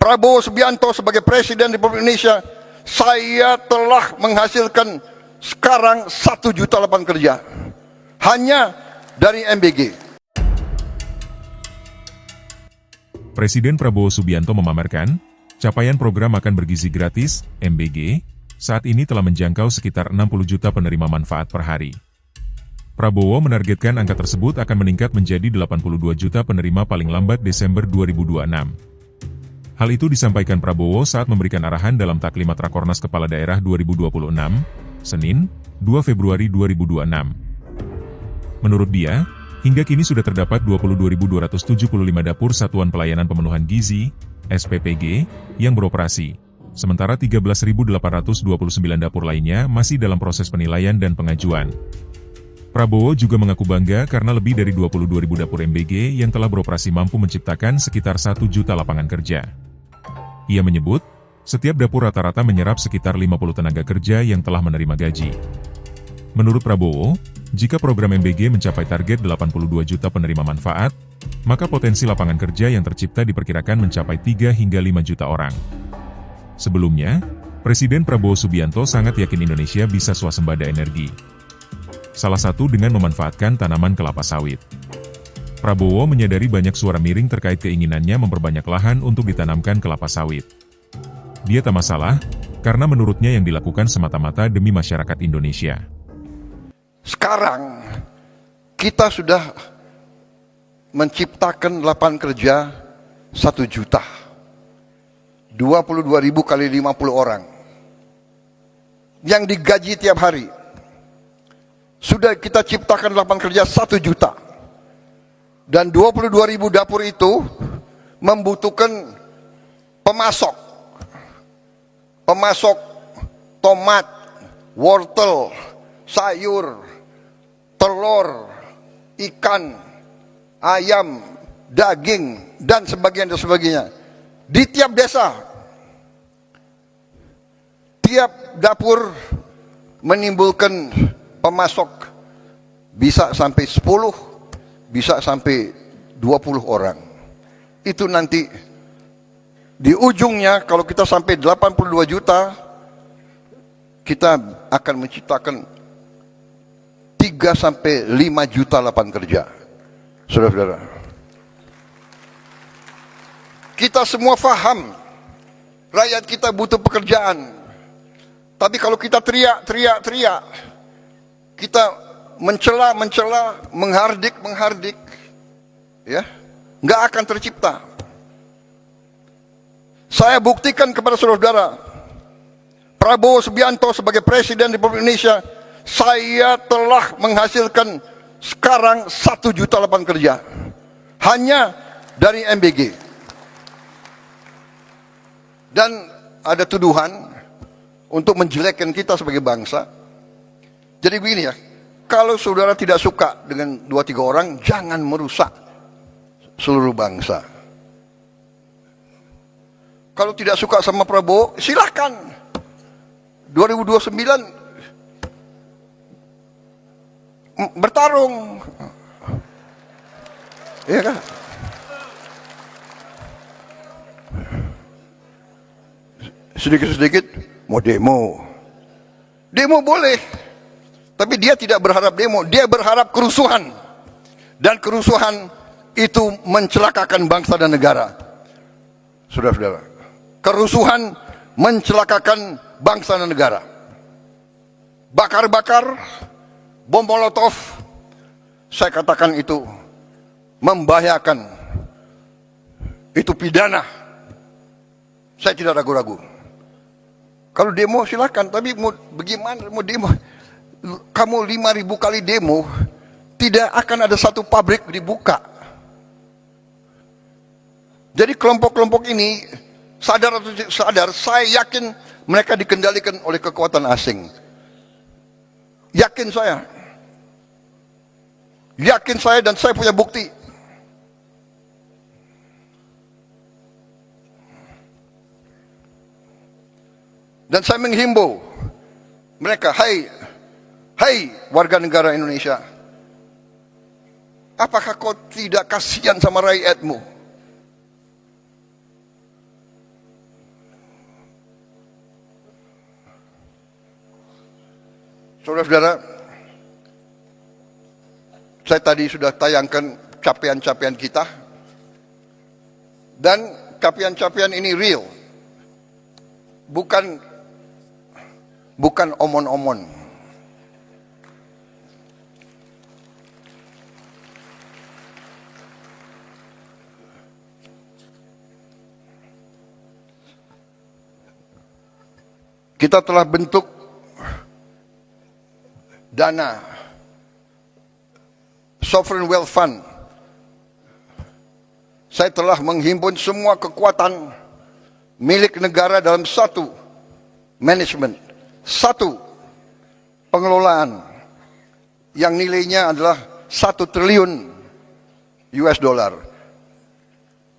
Prabowo Subianto sebagai Presiden Republik Indonesia, saya telah menghasilkan sekarang 1 juta lapangan kerja hanya dari MBG. Presiden Prabowo Subianto memamerkan, capaian program makan bergizi gratis, MBG, saat ini telah menjangkau sekitar 60 juta penerima manfaat per hari. Prabowo menargetkan angka tersebut akan meningkat menjadi 82 juta penerima paling lambat Desember 2026. Hal itu disampaikan Prabowo saat memberikan arahan dalam Taklimat Rakornas Kepala Daerah 2026, Senin, 2 Februari 2026. Menurut dia, hingga kini sudah terdapat 22.275 dapur Satuan Pelayanan Pemenuhan Gizi, SPPG, yang beroperasi, sementara 13.829 dapur lainnya masih dalam proses penilaian dan pengajuan. Prabowo juga mengaku bangga karena lebih dari 22.000 dapur MBG yang telah beroperasi mampu menciptakan sekitar 1 juta lapangan kerja. Ia menyebut, setiap dapur rata-rata menyerap sekitar 50 tenaga kerja yang telah menerima gaji. Menurut Prabowo, jika program MBG mencapai target 82 juta penerima manfaat, maka potensi lapangan kerja yang tercipta diperkirakan mencapai 3 hingga 5 juta orang. Sebelumnya, Presiden Prabowo Subianto sangat yakin Indonesia bisa swasembada energi. Salah satu dengan memanfaatkan tanaman kelapa sawit. Prabowo menyadari banyak suara miring terkait keinginannya memperbanyak lahan untuk ditanamkan kelapa sawit. Dia tak masalah, karena menurutnya yang dilakukan semata-mata demi masyarakat Indonesia. Sekarang, kita sudah menciptakan lapangan kerja 1 juta. 22.000 kali 50 orang. Yang digaji tiap hari. Sudah kita ciptakan lapangan kerja 1 juta. Dan 22.000 dapur itu membutuhkan pemasok. Pemasok tomat, wortel, sayur, telur, ikan, ayam, daging, dan sebagainya. Di tiap desa, tiap dapur menimbulkan pemasok bisa sampai 10, bisa sampai 20 orang. Itu nanti di ujungnya kalau kita sampai 82 juta, kita akan menciptakan 3 sampai 5 juta lapangan kerja. Saudara-saudara, kita semua faham rakyat kita butuh pekerjaan. Tapi kalau kita teriak, kita mencela, menghardik, ya, nggak akan tercipta. Saya buktikan kepada saudara-saudara, Prabowo Subianto sebagai Presiden Republik Indonesia, saya telah menghasilkan sekarang 1 juta lapangan kerja hanya dari MBG. Dan ada tuduhan untuk menjelekkan kita sebagai bangsa. Jadi begini ya, kalau saudara tidak suka dengan 2-3 orang, jangan merusak seluruh bangsa. Kalau tidak suka sama Prabowo, silakan. 2029 bertarung. Iya kan? Sedikit-sedikit mau demo. Demo boleh. Tapi dia tidak berharap demo, dia berharap kerusuhan. Dan kerusuhan itu mencelakakan bangsa dan negara. Saudara-saudara, kerusuhan mencelakakan bangsa dan negara. Bakar-bakar, bom molotov, saya katakan itu membahayakan. Itu pidana. Saya tidak ragu-ragu. Kalau demo silakan, tapi mau bagaimana mau demo? Kamu 5.000 kali demo, tidak akan ada satu pabrik dibuka. Jadi kelompok-kelompok ini sadar atau tidak sadar, saya yakin mereka dikendalikan oleh kekuatan asing. Yakin saya. Yakin saya dan saya punya bukti. Dan saya menghimbau mereka, hai warga negara Indonesia, apakah kau tidak kasihan sama rakyatmu? Saudara-saudara, saya tadi sudah tayangkan capaian-capaian kita, dan capaian-capaian ini real, bukan omon-omon. Kita telah bentuk dana Sovereign Wealth Fund. Saya telah menghimpun semua kekuatan milik negara dalam satu manajemen, satu pengelolaan yang nilainya adalah 1 triliun US dollar.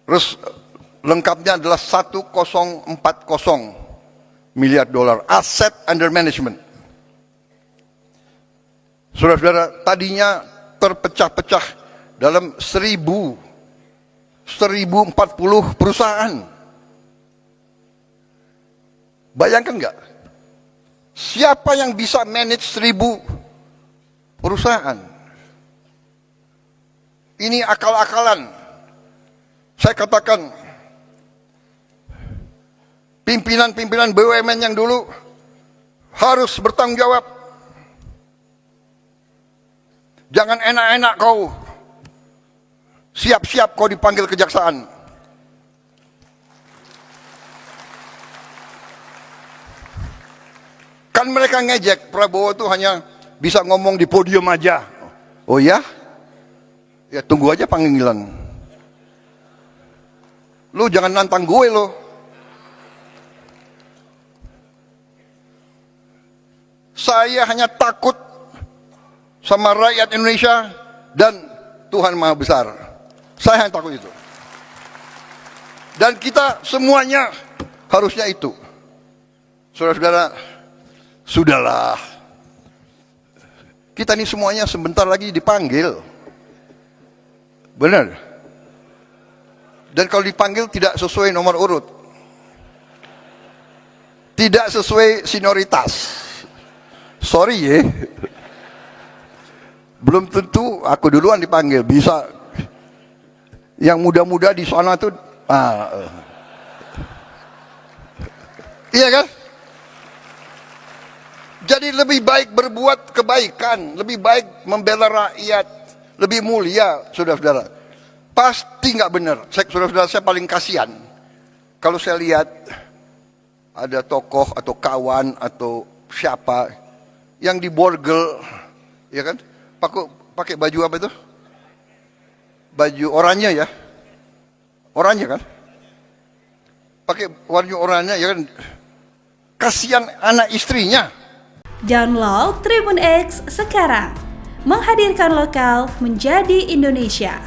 Terus lengkapnya adalah 1040 miliar dolar aset under management. Saudara-saudara, tadinya terpecah-pecah dalam 1040 perusahaan. Bayangkan nggak? Siapa yang bisa manage 1000 perusahaan? Ini akal-akalan. Saya katakan, pimpinan-pimpinan BUMN yang dulu harus bertanggung jawab. Jangan enak-enak kau, siap-siap kau dipanggil kejaksaan. Kan mereka ngejek, Prabowo itu hanya bisa ngomong di podium aja. Oh ya? Ya tunggu aja panggilan. Lu jangan nantang gue lo. Saya hanya takut sama rakyat Indonesia dan Tuhan Maha Besar. Saya hanya takut itu. Dan kita semuanya harusnya itu. Saudara-saudara, sudahlah. Kita ini semuanya sebentar lagi dipanggil. Benar. Dan kalau dipanggil tidak sesuai nomor urut. Tidak sesuai senioritas. Sorry ya. Belum tentu aku duluan dipanggil. Bisa yang muda-muda di sana tuh iya kan? Jadi lebih baik berbuat kebaikan, lebih baik membela rakyat, lebih mulia, saudara-saudara. Pasti nggak benar. Saudara-saudara, saya paling kasihan kalau saya lihat ada tokoh atau kawan atau siapa yang diborgel, ya kan? Pakai baju apa itu? Baju oranye ya, oranye kan? Pakai warna oranye ya kan? Kasihan anak istrinya. Download Tribun X sekarang, menghadirkan lokal menjadi Indonesia.